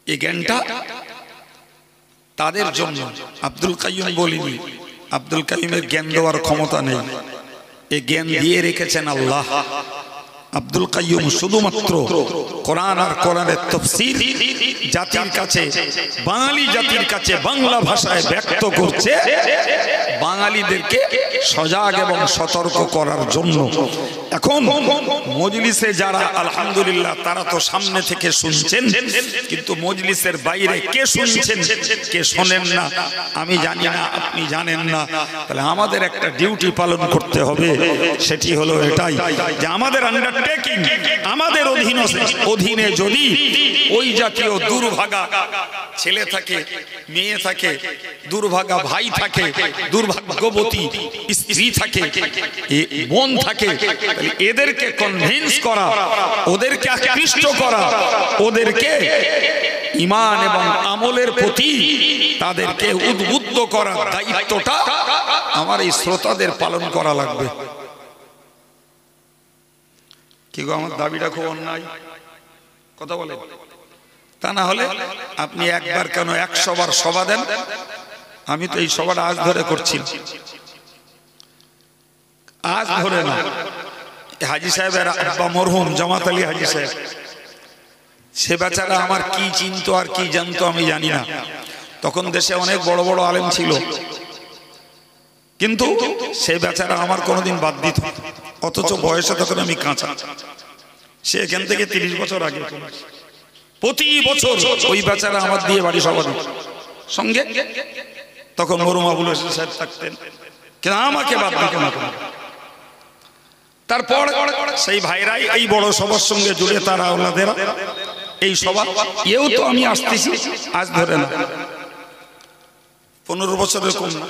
এই জ্ঞানটা তাদের জন্য। আব্দুল কাইয়ুম বলিনি, আব্দুল কাইয়ুমের জ্ঞান দেওয়ার ক্ষমতা নেই, এই জ্ঞান দিয়ে রেখেছেন আল্লাহ। আব্দুল কাইয়ুম শুধুমাত্র কোরআন আর কোরআনের তাফসীর জাতির কাছে, বাঙালি জাতির কাছে বাংলা ভাষায় ব্যক্ত করছে, বাঙালিদেরকে সজাগ এবং সতর্ক করার জন্য। এখন মজলিসে যারা আলহামদুলিল্লাহ তারা তো সামনে থেকে শুনছেন, কিন্তু মজলিসের বাইরে কে শুনছেন কে শোনেন না আমি জানি না, আপনি জানেন না। তাহলে আমাদের একটা ডিউটি পালন করতে হবে, সেটি হলো এটাই যে আমাদের আন্ডারটেকিং, আমাদের অধীনে যদি ওই জাতীয় দুর্ভাগা ছেলে থাকে, মেয়ে থাকে, দুর্ভাগা ভাই থাকে, দুর্ভাগ্যবতী স্ত্রী থাকে, বোন থাকে, এদেরকে কনভিন্স করা, ওদেরকে আকৃষ্ট করা, ওদেরকে ঈমান এবং আমলের প্রতি তাদেরকে উদ্বুদ্ধ করার দায়িত্বটা আমার এই শ্রোতাদের পালন করা লাগবে। কি গো, আমার দাবিটা খুব অন্যায় কথা বলে? তা না হলে আপনি একবার কেন 100 বার সভা দেন। আমি তো এই সভাটা আজ ধরে করছি, আজ ধরে না। হাজী সাহেবের আব্বা মরহুম জামাত আলী হাজী সাহেব, সে বেচারা আমার কি চিনতো আর কি জানতো আমি জানি না। তখন দেশে অনেক বড় বড় আলেম ছিল, কিন্তু সে বেচারা আমার কোনোদিন বাদ দিত, অথচ বয়সে তখন আমি কাঁচা। সে এখান থেকে 30 বছর আগে প্রতি বছর ওই বেচারা আমার দিয়ে বাড়ি সভা দিত সঙ্গে। তখন মরহুম আবুল হোসেন সাহেব থাকতেন, কিন্তু আমাকে বাদ দিত না। তারপর সেই ভাইরাই এই বড় সবার সঙ্গে জুড়ে তারা ওনাদেরা এই সভা, এও তো আমি আসতেছি আজ ধরে না, 15 বছরের কম না।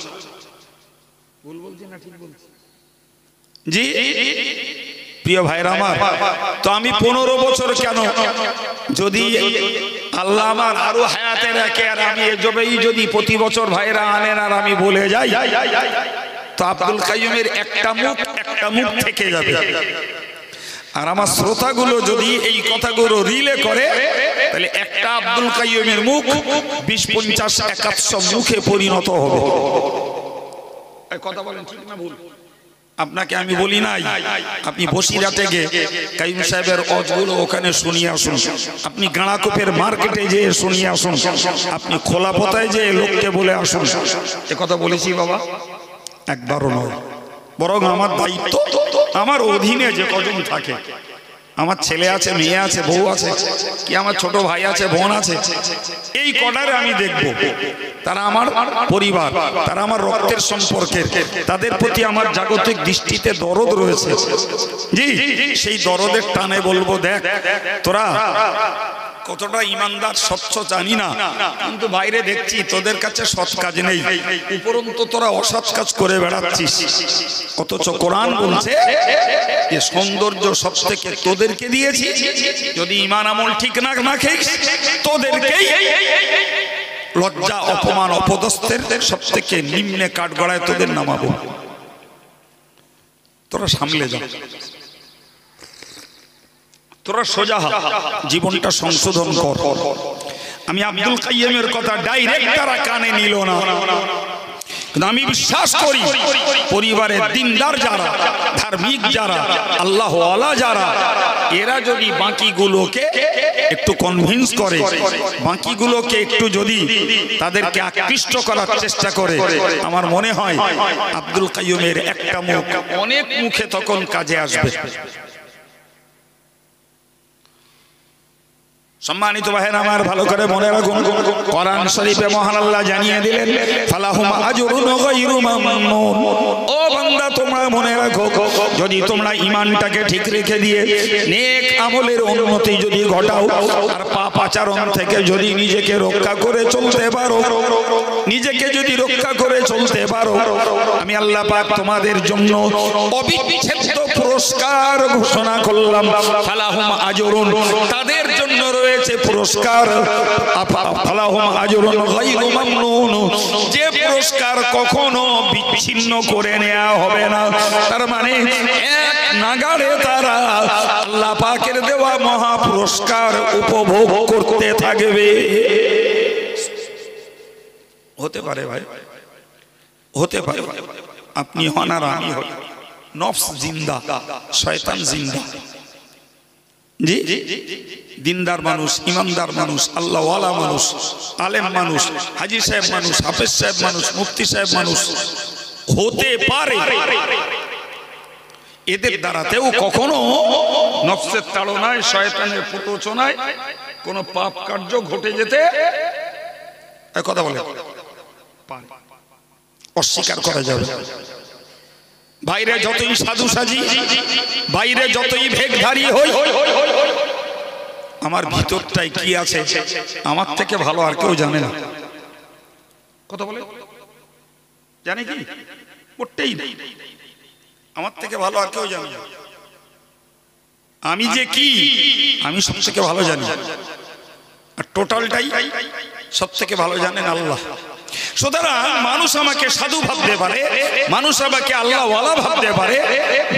ভুল বলছি না ঠিক বলছি? জি প্রিয় ভাইরা আমার, তো আমি 15 বছর কেন, যদি আল্লাহ আমার আরো হায়াতে রাখে আর আমি এজবেই যদি প্রতি বছর ভাইরা আনেন আর আমি বলে যাই, তো আব্দুল কাইয়ুমের একটা মুখ থেকে যাবে। আর আমার শ্রোতাগুলো যদি এই কথাগুলো রিলে করে, তাহলে একটা আব্দুল কাইয়ুমের মুখ 20, 50, 100 মুখে পরিণত হবে। কথা বলেন ঠিক না ভুল? আপনাকে আমি বলি নাই আপনি বসিরহাটে গিয়ে কাইয়ুম সাহেবের ওয়াজগুলো ওখানে শুনিয়ে আসুন, আপনি গাঁড়াকোপের মার্কেটে যেয়ে শুনিয়ে আসুন, আপনি খোলাপতায় যেয়ে লোককে বলে আসুন। এ কথা বলেছি বাবা? একবারও নয়। বরং আমার দায়িত্ব, আমার অধীনে যে কজন থাকে, আমার ছেলে আছে, মেয়ে আছে, বউ আছে, কি আমার ছোট ভাই আছে, বোন আছে, এই কটারে আমি দেখব। তারা আমার পরিবার, তারা আমার রক্তের সম্পর্কের, তাদের প্রতি আমার জাগতিক দৃষ্টিতে দরদ রয়েছে। জি, সেই দরদের টানে বলবো, দেখ তোরা কতটা ইমানদার স্বচ্ছ জানি না, কিন্তু বাইরে দেখছি তোদের কাছে সৎ কাজ নেই, উপরন্তু তোরা অসৎ কাজ করে বেড়াচ্ছিস। অথচ কোরআন বলছে যে সৌন্দর্য সব থেকে তোদেরকে দিয়েছি, যদি ইমান আমল ঠিক না রাখিস তোদেরকেই লজ্জা অপমান অপদস্থের সব থেকে নিম্নে কাঠগড়ায় তোদের নামাবো। তোরা সামলে যা, তোরা সোজা হ, জীবনটা সংশোধন কর। আমি আব্দুল কাইয়ুমের কথা ডাইরেক্ট তারা কানে নিল না, কিন্তু আমি বিশ্বাস করি পরিবারের দিনদার যারা, ধার্মিক যারা, আল্লাহওয়ালা যারা, এরা যদি বাকিগুলোকে একটু কনভিন্স করে, বাকিগুলোকে একটু যদি তাদেরকে আকৃষ্ট করার চেষ্টা করে, আমার মনে হয় আব্দুল কাইয়ুমের একটা মুখ অনেক মুখে তখন কাজে আসবে। সম্মানিত ভাইরা আমার, ভালো করে মনে রাখুন, কোরআন শরীফে মহান আল্লাহ জানিয়ে দিলেন ফালাহুম আজরুন গায়রু মামনুন। ও বান্দা, তোমরা মনে রাখো, যদি তোমরা ঈমানটাকে ঠিক রেখে দিয়ে নেক আমলের উন্নতি যদি ঘটাও আর পাপ আচরণ থেকে যদি নিজেকে রক্ষা করে চলতে পারো, নিজেকে যদি রক্ষা করে চলতে পারো, আমি আল্লাহ পাক তোমাদের জন্য অবিচ্ছেদ্য পুরস্কার ঘোষণা করলাম। ফালাহুম আজরুন, তাদের জন্য রয়েছে পুরস্কার, ফালাহুম আজরুন গায়রু মামনুন, যে পুরস্কার কখনো বিচ্ছিন্ন করে নেওয়া হবে না। তার মানে এক নাগাড়ে তারা আল্লাহ পাকের দেওয়া মহা পুরস্কার উপভোগ করতে থাকবে। হতে পারে ভাই, হতে পারে আপনি হন আর আমি হই, নফস জিন্দা, শয়তান জিন্দা। জি, দিনদার মানুষ, ইমানদার মানুষ, আল্লাহওয়ালা মানুষ, আলেম মানুষ, হাজি সাহেব মানুষ, হাফেজ সাহেব মানুষ, মুফতি সাহেব মানুষ হতে পারে, এদের দ্বারাতেও কখনো নফসের তাড়নায়, শয়তানের প্ররোচনায় কোন পাপ কার্য ঘটে যেতে কথা বলে অস্বীকার করা যাবে। বাইরে যতই সাধু সাজি, বাইরে যতই ভেকধারী হই, আমার ভিতরটাই কি আছে আমার থেকে ভালো আর কেউ জানে না। কথা বলে জানে কি? মোটেই না, আমার থেকে ভালো আর কেউ জানে না। আমি যে কি, আমি সব থেকে ভালো জানি, আর টোটালটাই সব থেকে ভালো জানেন আল্লাহ। সুতরাং মানুষ আমাকে সাধু ভাবতে পারে, মানুষ আমাকে আল্লাহওয়ালা ভাবতে পারে,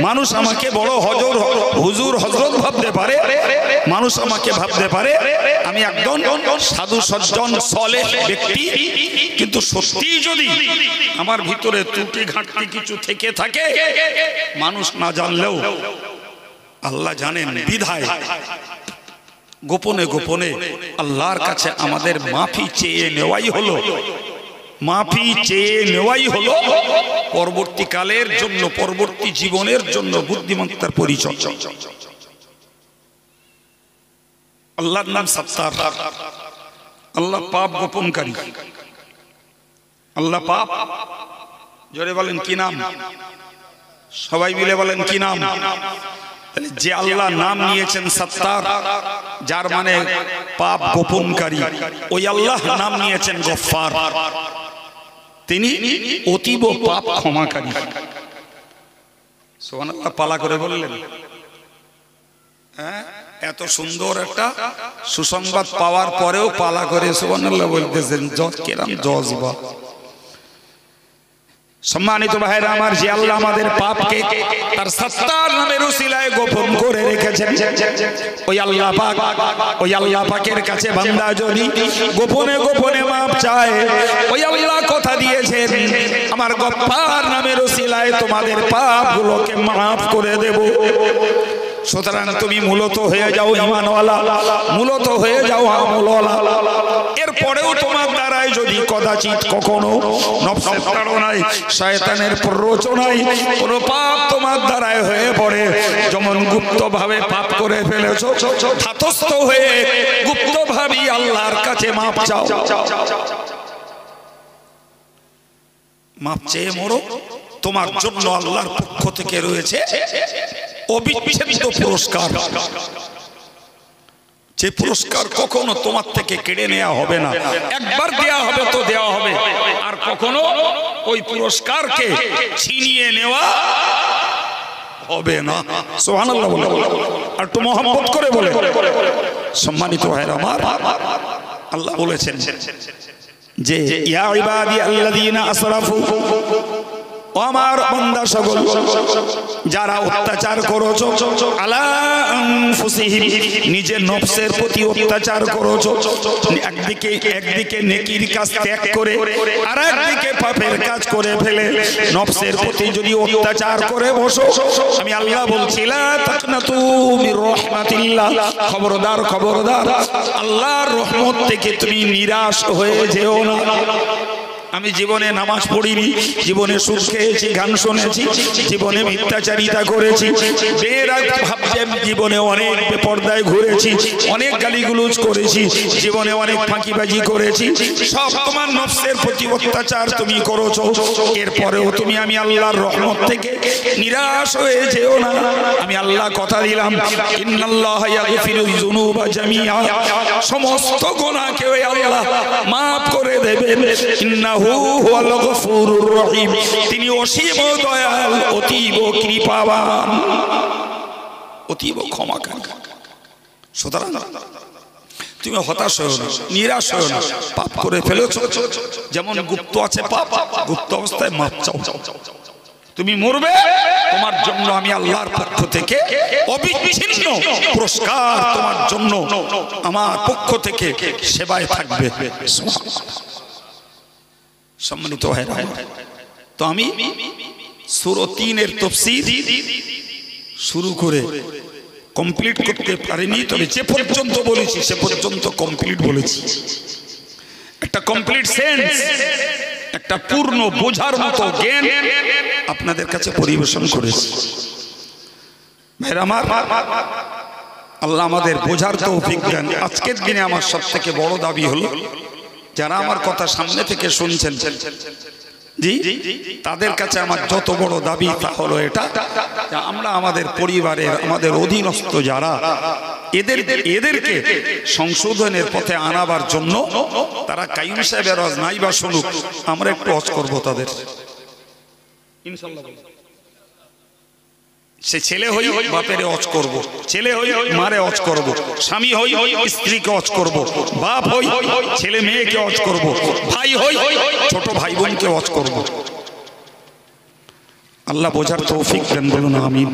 মানুষ আমাকে বড় হুজুর হযরত ভাবতে পারে, মানুষ আমাকে ভাবতে পারে আমি একজন সাধু সজ্জন সালেহ ব্যক্তি, কিন্তু সত্যি যদি আমার ভিতরে ত্রুটি ঘাটতি কিছু থেকে থাকে, মানুষ না জানলেও আল্লাহ জানেন। বিধায় গোপনে গোপনে আল্লাহর কাছে আমাদের মাফি চেয়ে নেওয়াই হলো, মাফি চেয়ে নেওয়াই হলো পরবর্তীকালের জন্য, পরবর্তী জীবনের জন্য বুদ্ধিমত্তার পরিচয়। আল্লাহর নাম সত্তার, আল্লাহ পাপ গোপনকারী। আল্লাহ পাপ, জোরে বলেন কি নাম? সবাই মিলে বলেন কি নাম? যে আল্লাহ নাম নিয়েছেন সত্তার, যার মানে পাপ গোপনকারী, ওই আল্লাহ নাম নিয়েছেন গফফার, তিনি অতীব পাপ ক্ষমাকারী। সুবহানাল্লাহ, পালা করে বললেন। হ্যাঁ, এত সুন্দর একটা সুসংবাদ পাওয়ার পরেও পালা করে সুবহানাল্লাহ বলতেছেন, কেরাম জজবা। সম্মানিত ভাইরা আমার, যে আল্লাহ আমাদের পাপকে তার সত্তার নামের উসিলায় গোপন করে রেখেছেন, ওই আল্লাহ পাক, ওই আল্লাহ পাকের কাছে বান্দা যদি গোপনে গোপনে মাপ চায়, ওই আল্লাহ কথা দিয়েছেন আমার গফফার নামের উসিলায় তোমাদের পাপগুলোকে মাফ করে দেব। সুতরাং তুমি মূলত হয়ে যাও ঈমানওয়ালা, মূলত হয়ে যাও আমলওয়ালা। এরপরেও তোমার দ্বারাই যদি কদাচিৎ কখনো নফসের তাড়নায়, শয়তানের প্ররোচনায় কোনো পাপ তোমার দ্বারাই হয়ে পড়ে, যেমন গুপ্তভাবে পাপ করে ফেলেছো, ধাতস্থ হয়ে গুপ্তভাবেই আল্লাহর কাছে মাপ চাও। মাপ চেয়ে মরো, তোমার জন্য আল্লাহর পক্ষ থেকে রয়েছে অবিচ্ছেদ্য পুরস্কার, যে পুরস্কার কখনো তোমার থেকে কেড়ে নেওয়া হবে না। একবার দেওয়া হবে তো দেওয়া হবে, আর কখনো ওই পুরস্কারকে ছিনিয়ে নেওয়া হবে না। সুবহানাল্লাহ বলে, আর একটু মহব্বত করে বলে। সম্মানিত ভাইরা আমার, আল্লাহ বলেছেন যে ইয়া ইবাদি আল্লাযীনা আসরাফু, ও আমার বান্দা সকল যারা অত্যাচার করেছো আলা আনফুসিহিম, নিজের নফসের প্রতি অত্যাচার করেছো, একদিকে নেকির কাজ ত্যাগ করে আর একদিকে পাপের কাজ করে ফেলে নফসের প্রতি যদি অত্যাচার করে বসো, আমি আল্লাহ বলছি লা তাকনাতু মির রাহমাতিল্লাহ, খবরদার খবরদার আল্লাহর রহমত থেকে তুমি নিরাশ হয়ে যেও না। আমি জীবনে নামাজ পড়িনি, জীবনে সুদ খেয়েছি, গান শুনেছি, জীবনে মিথ্যাচারিতা করেছি, মেয়েরা ভাবছে জীবনে অনেক বেপরদায় ঘুরেছি, অনেক গালিগুলোজ করেছি, জীবনে অনেক ফাঁকিবাজি করেছি। সব তোমার নফসের প্রতি অত্যাচার তুমি করেছো। এরপরেও তুমি আমি আল্লাহর রহমত থেকে নিরাশ হয়ে যেও না। আমি আল্লাহ কথা দিলাম, ইন্নাল্লাহা ইয়াগফিরুয যুনুবা জামিআ, সমস্ত গুনাহকে আল্লাহ মাফ করে দেবেন। ইন্নাহু হুয়াল গফুরুর রহিম, তিনি অসীম দয়াল, অতীব কৃপাবান, অতীব ক্ষমাকারী। সুতরাং তুমি হতাশ হও না, নিরাশ হও না। পাপ করে ফেলেছো, যেমন গুপ্ত আছে পাপ, গুপ্ত অবস্থায় মাপ চাও। তুমি মরবে, তোমার জন্য আমি আল্লাহর পক্ষ থেকে অবিচ্ছিন্ন পুরস্কার, তোমার জন্য আমার পক্ষ থেকে সেবায় থাকবে। সম্মানিত ভাইরা, তো আমি সূরা ৩ এর তাফসীর শুরু করে কমপ্লিট করতে পারিনি, তবে যে পর্যন্ত বলেছি সে পর্যন্ত কমপ্লিট বলেছি। একটা কমপ্লিট সেন্স, একটা পূর্ণ বোঝার মতো জ্ঞান আপনাদের কাছে পরিবেশন করেছি। ভাইরা আমার, আল্লাহ আমাদের বোঝার তৌফিক দেন। আজকের দিনে আমার সব থেকে বড় দাবি হলো, যারা আমার কথা সামনে থেকে শুনছেন জি, তাদের কাছে আমার যত বড় দাবি তা হলো এটা, আমরা আমাদের পরিবারের, আমাদের অধীনস্থ যারা, এদেরকে সংশোধনের পথে আনাবার জন্য তারা কাইয়ুম সাহেবের ওয়াজ নাই বা শুনুক, আমরা একটু ওয়াজ করব তাদের ইনশাআল্লাহ। সে ছেলে হই বাপের ওয়াজ করব, ছেলে হই মারে ওয়াজ করব, স্বামী হই স্ত্রীকে ওয়াজ করব, বাপ হই ছেলে মেয়েকে ওয়াজ করব, ভাই হই ছোট ভাই বোনকে ওয়াজ করব। আল্লাহ বোঝার তৌফিক দেন, বলুন আমিন।